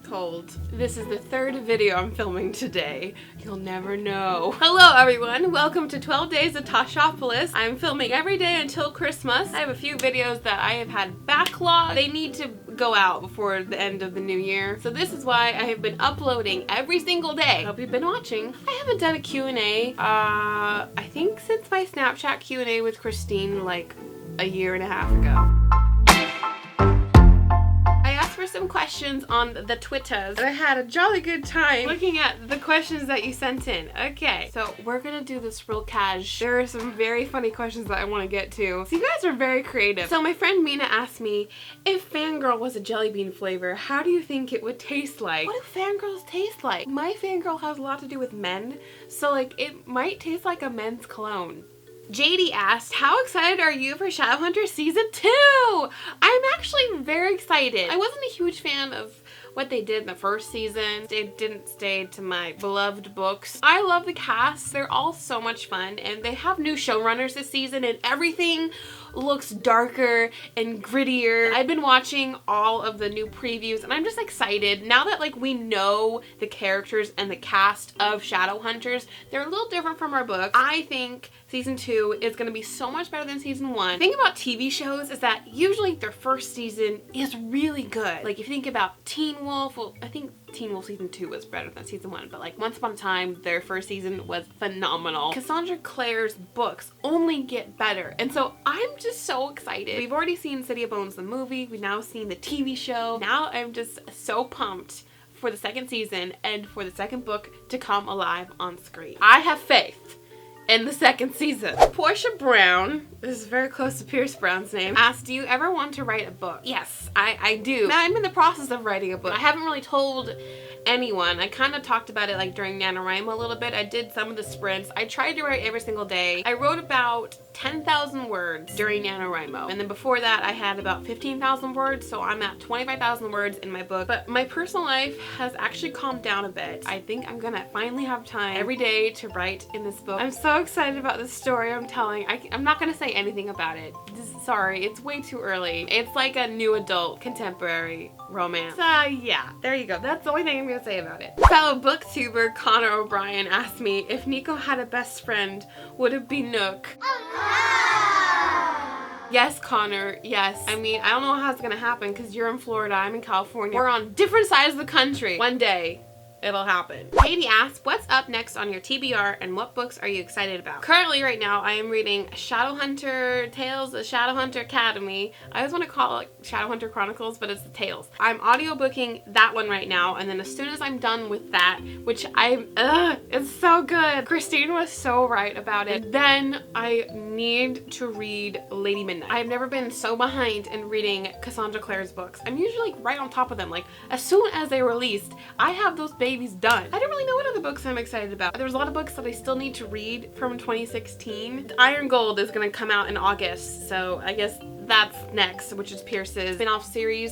Cold. This is the third video I'm filming today. You'll never know. Hello everyone, welcome to 12 Days of Tashapolis. I'm filming every day until Christmas. I have a few videos that I have had backlog. They need to go out before the end of the new year. So this is why I have been uploading every single day. Hope you've been watching. I haven't done a Q&A, I think since my Snapchat Q&A with Christine like a year and a half ago. For some questions on the Twitters. I had a jolly good time looking at the questions that you sent in. Okay, so we're gonna do this real cash. There are some very funny questions that I want to get to. So you guys are very creative. So my friend Mina asked me, if Fangirl was a jelly bean flavor, how do you think it would taste like? What do fangirls taste like? My fangirl has a lot to do with men, so like it might taste like a men's cologne. JD asked, how excited are you for Shadowhunters Season 2? I'm actually very excited. I wasn't a huge fan of what they did in the first season. They didn't stay to my beloved books. I love the cast. They're all so much fun, and they have new showrunners this season, and everything looks darker and grittier. I've been watching all of the new previews and I'm just excited. Now that like we know the characters and the cast of Shadowhunters, they're a little different from our books. I think Season 2 is going to be so much better than Season 1. The thing about TV shows is that usually their first season is really good. Like if you think about Teen Wolf, well, I think Teen Wolf Season 2 was better than Season 1, but like Once Upon a Time, their first season was phenomenal. Cassandra Clare's books only get better, and so I'm just so excited. We've already seen City of Bones the movie, we've now seen the TV show. Now I'm just so pumped for the second season and for the second book to come alive on screen. I have faith in the second season. Portia Brown, this is very close to Pierce Brown's name, asked, do you ever want to write a book? Yes, I do. Now, I'm in the process of writing a book. I haven't really told anyone. I kind of talked about it like during NaNoWriMo a little bit. I did some of the sprints. I tried to write every single day. I wrote about 10,000 words during NaNoWriMo. And then before that, I had about 15,000 words. So I'm at 25,000 words in my book. But my personal life has actually calmed down a bit. I think I'm gonna finally have time every day to write in this book. I'm so excited about this story I'm telling. I'm not gonna say anything about it. Sorry, it's way too early. It's like a new adult contemporary romance. Yeah, there you go. That's the only thing I'm gonna say about it. Fellow booktuber Connor O'Brien asked me, if Nico had a best friend, would it be Nook? Yes, Connor, yes. I mean, I don't know how it's gonna happen because you're in Florida, I'm in California. We're on different sides of the country. One day, it'll happen. Katie asked, what's up next on your TBR and what books are you excited about? Currently right now I am reading Shadowhunter Tales, the Shadowhunter Academy. I always want to call it Shadowhunter Chronicles, but it's the Tales. I'm audiobooking that one right now, and then as soon as I'm done with that, which it's so good. Christine was so right about it. Then I need to read Lady Midnight. I've never been so behind in reading Cassandra Clare's books. I'm usually like right on top of them. Like as soon as they released, I have those babies done. I don't really know what other books I'm excited about. There's a lot of books that I still need to read from 2016. Iron Gold is gonna come out in August, so I guess that's next, which is Pierce's spin-off series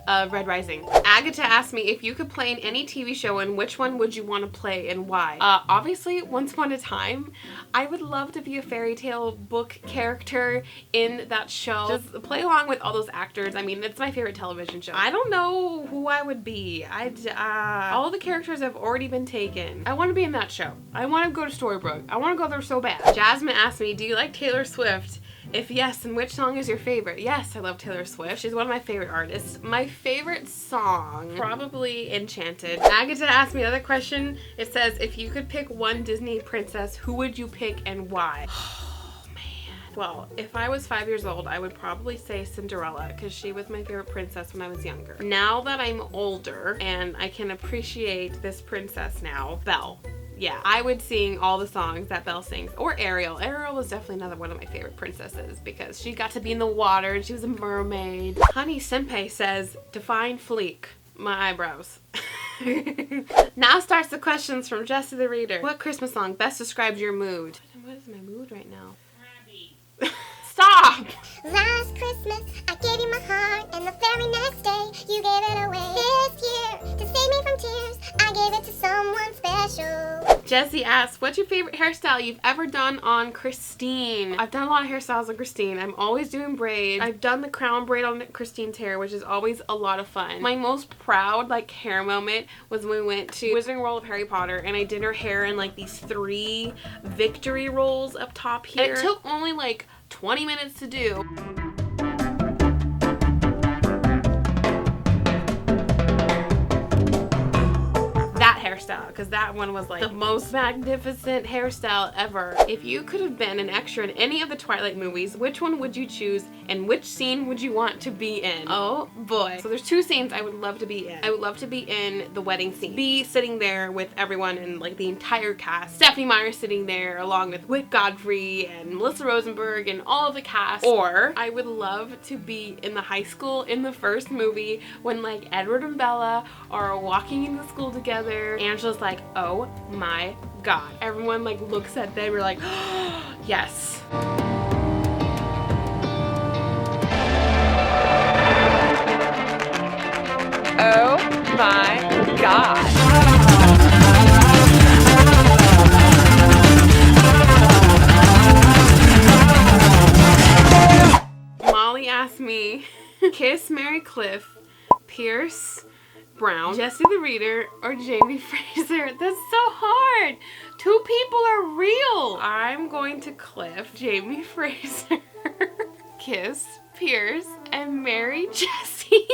of Red Rising. Agatha asked me, if you could play in any TV show, and which one would you want to play and why? Obviously, Once Upon a Time. I would love to be a fairy tale book character in that show. Just play along with all those actors. I mean, it's my favorite television show. I don't know who I would be. All the characters have already been taken. I want to be in that show. I want to go to Storybrooke. I want to go there so bad. Jasmine asked me, do you like Taylor Swift? If yes, then which song is your favorite? Yes, I love Taylor Swift. She's one of my favorite artists. My favorite song, probably Enchanted. Agatha asked me another question. It says, if you could pick one Disney princess, who would you pick and why? Oh man. Well, if I was 5 years old, I would probably say Cinderella because she was my favorite princess when I was younger. Now that I'm older and I can appreciate this princess now, Belle. Yeah, I would sing all the songs that Belle sings. Or Ariel. Ariel was definitely another one of my favorite princesses because she got to be in the water and she was a mermaid. Honey Senpai says, define fleek. My eyebrows. Now starts the questions from Jessie the Reader. What Christmas song best describes your mood? What is my mood right now? Stop! Last Christmas, I gave you my heart, and the very next day, you gave it away. This year, to save me from tears, I gave it to someone special. Jessie asks, what's your favorite hairstyle you've ever done on Christine? I've done a lot of hairstyles on Christine. I'm always doing braids. I've done the crown braid on Christine's hair, which is always a lot of fun. My most proud like hair moment was when we went to Wizarding World of Harry Potter and I did her hair in like these 3 victory rolls up top here. And it took only like 20 minutes to do. Hairstyle, because that one was like the most magnificent hairstyle ever. If you could have been an extra in any of the Twilight movies, which one would you choose and which scene would you want to be in? Oh boy. So there's 2 scenes I would love to be in. I would love to be in the wedding scene. Be sitting there with everyone and like the entire cast. Stephenie Meyer sitting there along with Wick Godfrey and Melissa Rosenberg and all of the cast. Or I would love to be in the high school in the first movie when like Edward and Bella are walking into school together. Angela's like, oh my god. Everyone like looks at them, we're like, oh, yes. Oh my god. Molly asked me, kiss, marry, Cliff, Pierce Brown, Jessie the Reader, or Jamie Fraser. That's so hard. 2 people are real. I'm going to Cliff, Jamie Fraser, kiss Pierce, and marry Jessie.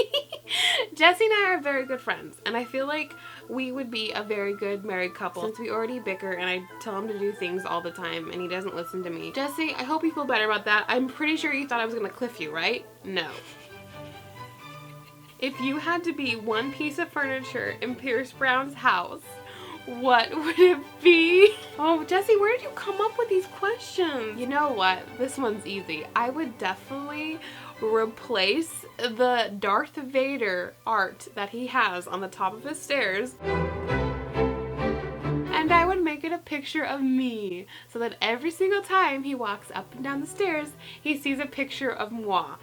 Jessie and I are very good friends, and I feel like we would be a very good married couple since we already bicker and I tell him to do things all the time and he doesn't listen to me. Jessie, I hope you feel better about that. I'm pretty sure you thought I was gonna Cliff you, right? No. If you had to be one piece of furniture in Pierce Brown's house, what would it be? Oh, Jessie, where did you come up with these questions? You know what? This one's easy. I would definitely replace the Darth Vader art that he has on the top of his stairs. And I would make it a picture of me so that every single time he walks up and down the stairs, he sees a picture of moi.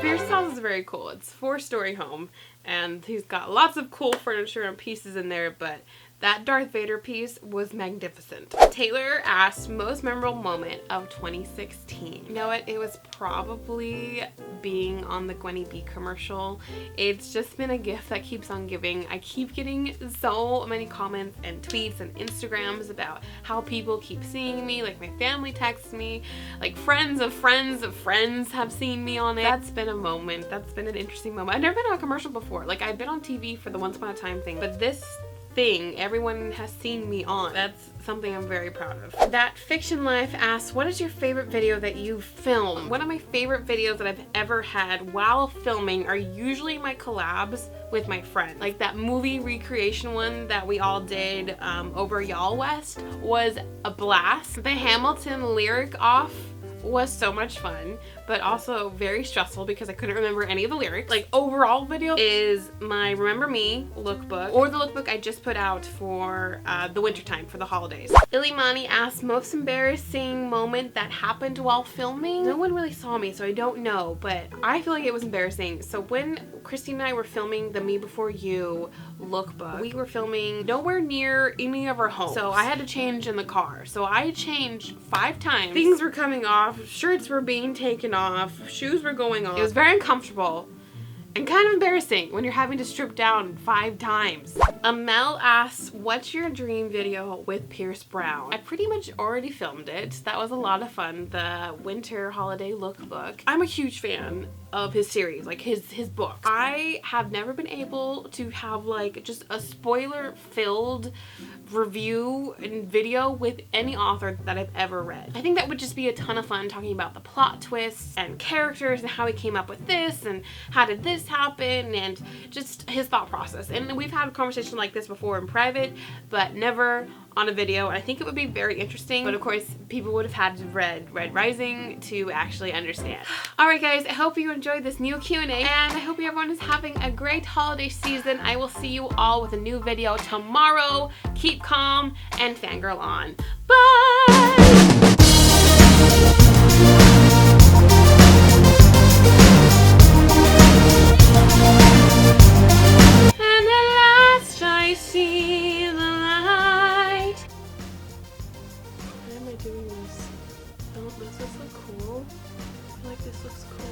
Pierce's house is very cool. It's a 4-story home and he's got lots of cool furniture and pieces in there, but that Darth Vader piece was magnificent. Taylor asked, most memorable moment of 2016. You know what? It was probably being on the Gwenny B commercial. It's just been a gift that keeps on giving. I keep getting so many comments and tweets and Instagrams about how people keep seeing me. Like my family texts me, like friends of friends of friends have seen me on it. That's been a moment. That's been an interesting moment. I've never been on a commercial before. Like I've been on TV for the Once Upon a Time thing, but this thing everyone has seen me on. That's something I'm very proud of. That Fiction Life asks, what is your favorite video that you filmed? One of my favorite videos that I've ever had while filming are usually my collabs with my friends. Like that movie recreation one that we all did over Y'all West was a blast. The Hamilton lyric off was so much fun, but also very stressful because I couldn't remember any of the lyrics. Like overall video is my Remember Me lookbook, or the lookbook I just put out for the wintertime for the holidays. Ilimani asked, most embarrassing moment that happened while filming? No one really saw me, so I don't know, but I feel like it was embarrassing. So when Christine and I were filming the Me Before You lookbook, we were filming nowhere near any of our homes. So I had to change in the car. So I changed 5 times. Things were coming off, shirts were being taken off, shoes were going on. It was very uncomfortable and kind of embarrassing when you're having to strip down 5 times. Amel asks, what's your dream video with Pierce Brown? I pretty much already filmed it. That was a lot of fun, the winter holiday lookbook. I'm a huge fan of his series, like his book. I have never been able to have like just a spoiler filled review and video with any author that I've ever read. I think that would just be a ton of fun, talking about the plot twists and characters and how he came up with this and how did this happen and just his thought process. And we've had a conversation like this before in private, but never on a video. I think it would be very interesting, but of course people would have had to read Red Rising to actually understand. Alright guys, I hope you enjoyed this new Q&A, and I hope everyone is having a great holiday season. I will see you all with a new video tomorrow. Keep calm and fangirl on. Bye! things. Does this look cool? I feel like this looks cool.